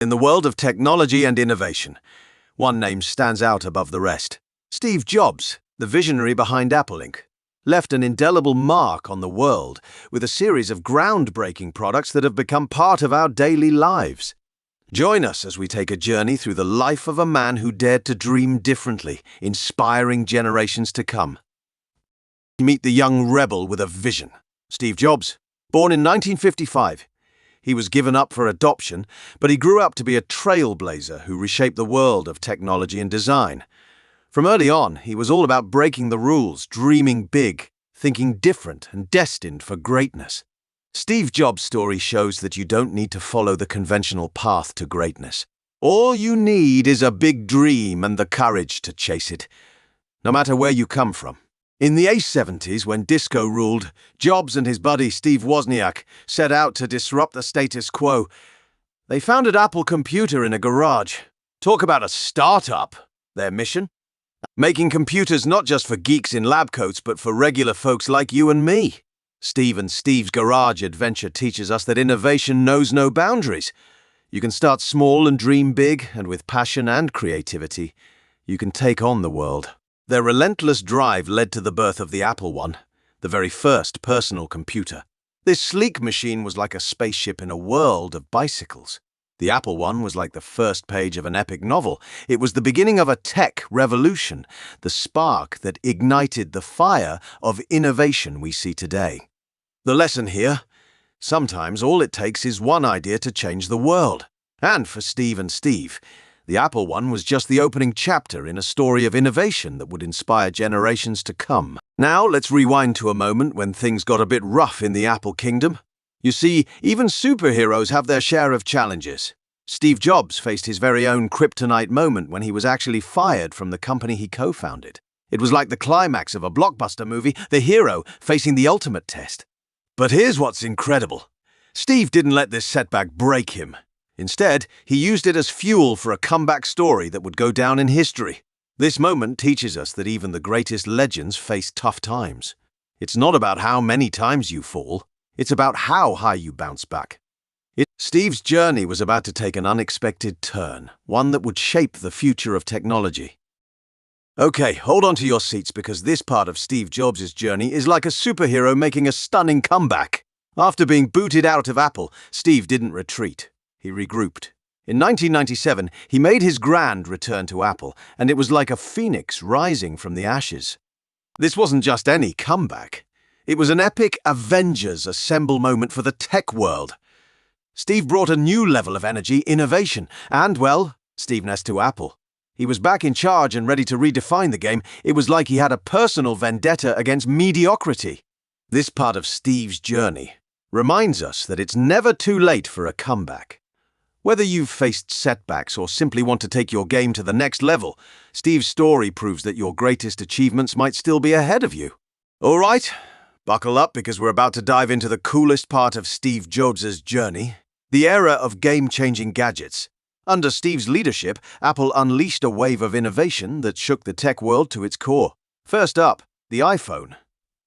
In the world of technology and innovation, one name stands out above the rest. Steve Jobs, the visionary behind Apple Inc., left an indelible mark on the world with a series of groundbreaking products that have become part of our daily lives. Join us as we take a journey through the life of a man who dared to dream differently, inspiring generations to come. Meet the young rebel with a vision. Steve Jobs, born in 1955. He was given up for adoption, but he grew up to be a trailblazer who reshaped the world of technology and design. From early on, he was all about breaking the rules, dreaming big, thinking different, and destined for greatness. Steve Jobs' story shows that you don't need to follow the conventional path to greatness. All you need is a big dream and the courage to chase it, no matter where you come from. In the '70s, when disco ruled, Jobs and his buddy Steve Wozniak set out to disrupt the status quo. They founded Apple Computer in a garage. Talk about a startup! Their mission? Making computers not just for geeks in lab coats, but for regular folks like you and me. Steve and Steve's garage adventure teaches us that innovation knows no boundaries. You can start small and dream big, and with passion and creativity, you can take on the world. Their relentless drive led to the birth of the Apple I, the very first personal computer. This sleek machine was like a spaceship in a world of bicycles. The Apple I was like the first page of an epic novel. It was the beginning of a tech revolution, the spark that ignited the fire of innovation we see today. The lesson here? Sometimes all it takes is one idea to change the world. And for Steve and Steve, the Apple I was just the opening chapter in a story of innovation that would inspire generations to come. Now let's rewind to a moment when things got a bit rough in the Apple kingdom. You see, even superheroes have their share of challenges. Steve Jobs faced his very own kryptonite moment when he was actually fired from the company he co-founded. It was like the climax of a blockbuster movie, the hero facing the ultimate test. But here's what's incredible. Steve didn't let this setback break him. Instead, he used it as fuel for a comeback story that would go down in history. This moment teaches us that even the greatest legends face tough times. It's not about how many times you fall, it's about how high you bounce back. Steve's journey was about to take an unexpected turn, one that would shape the future of technology. Okay, hold on to your seats because this part of Steve Jobs' journey is like a superhero making a stunning comeback. After being booted out of Apple, Steve didn't retreat. He regrouped. In 1997, he made his grand return to Apple, and it was like a phoenix rising from the ashes. This wasn't just any comeback. It was an epic Avengers Assemble moment for the tech world. Steve brought a new level of energy, innovation, and, well, Steveness to Apple. He was back in charge and ready to redefine the game. It was like he had a personal vendetta against mediocrity. This part of Steve's journey reminds us that it's never too late for a comeback. Whether you've faced setbacks or simply want to take your game to the next level, Steve's story proves that your greatest achievements might still be ahead of you. All right, buckle up because we're about to dive into the coolest part of Steve Jobs' journey, the era of game-changing gadgets. Under Steve's leadership, Apple unleashed a wave of innovation that shook the tech world to its core. First up, the iPhone.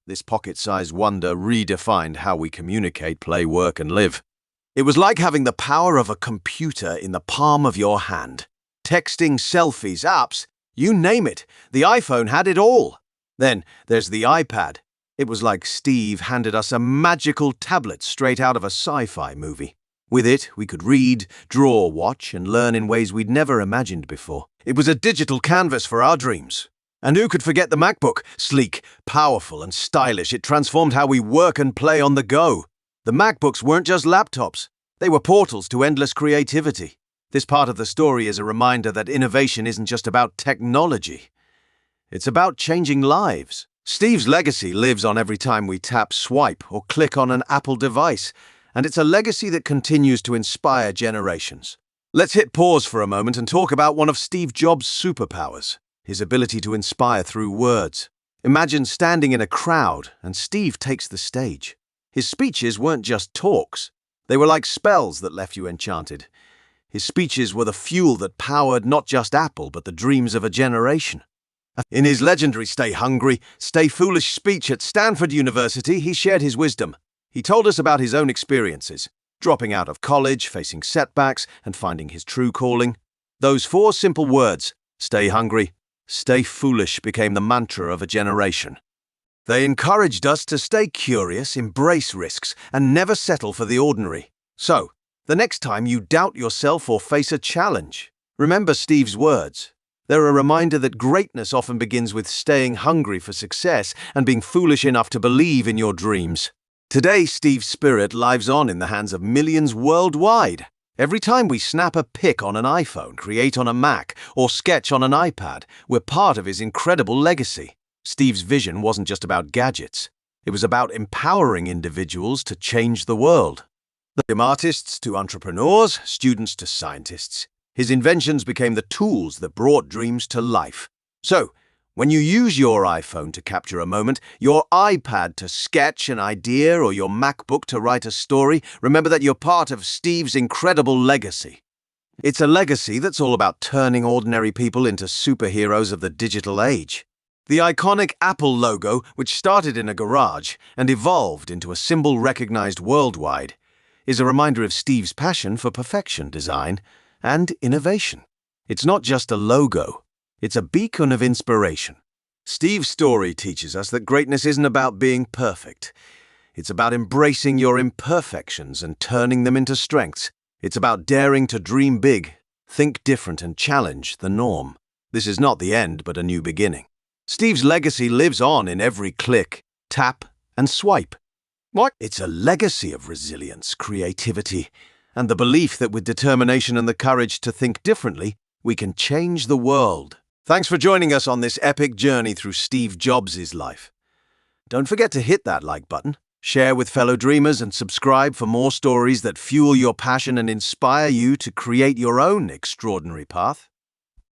This pocket-sized wonder redefined how we communicate, play, work, and live. It was like having the power of a computer in the palm of your hand. Texting, selfies, apps, you name it, the iPhone had it all. Then there's the iPad. It was like Steve handed us a magical tablet straight out of a sci-fi movie. With it, we could read, draw, watch, and learn in ways we'd never imagined before. It was a digital canvas for our dreams. And who could forget the MacBook? Sleek, powerful, and stylish, it transformed how we work and play on the go. The MacBooks weren't just laptops. They were portals to endless creativity. This part of the story is a reminder that innovation isn't just about technology. It's about changing lives. Steve's legacy lives on every time we tap, swipe, or click on an Apple device, and it's a legacy that continues to inspire generations. Let's hit pause for a moment and talk about one of Steve Jobs' superpowers, his ability to inspire through words. Imagine standing in a crowd and Steve takes the stage. His speeches weren't just talks. They were like spells that left you enchanted. His speeches were the fuel that powered not just Apple, but the dreams of a generation. In his legendary Stay Hungry, Stay Foolish speech at Stanford University, he shared his wisdom. He told us about his own experiences, dropping out of college, facing setbacks, and finding his true calling. Those four simple words, stay hungry, stay foolish, became the mantra of a generation. They encouraged us to stay curious, embrace risks, and never settle for the ordinary. So, the next time you doubt yourself or face a challenge, remember Steve's words. They're a reminder that greatness often begins with staying hungry for success and being foolish enough to believe in your dreams. Today, Steve's spirit lives on in the hands of millions worldwide. Every time we snap a pic on an iPhone, create on a Mac, or sketch on an iPad, we're part of his incredible legacy. Steve's vision wasn't just about gadgets. It was about empowering individuals to change the world. From artists to entrepreneurs, students to scientists, his inventions became the tools that brought dreams to life. So, when you use your iPhone to capture a moment, your iPad to sketch an idea, or your MacBook to write a story, remember that you're part of Steve's incredible legacy. It's a legacy that's all about turning ordinary people into superheroes of the digital age. The iconic Apple logo, which started in a garage and evolved into a symbol recognized worldwide, is a reminder of Steve's passion for perfection, design, and innovation. It's not just a logo. It's a beacon of inspiration. Steve's story teaches us that greatness isn't about being perfect. It's about embracing your imperfections and turning them into strengths. It's about daring to dream big, think different, and challenge the norm. This is not the end, but a new beginning. Steve's legacy lives on in every click, tap, and swipe. What? It's a legacy of resilience, creativity, and the belief that with determination and the courage to think differently, we can change the world. Thanks for joining us on this epic journey through Steve Jobs' life. Don't forget to hit that like button, share with fellow dreamers, and subscribe for more stories that fuel your passion and inspire you to create your own extraordinary path.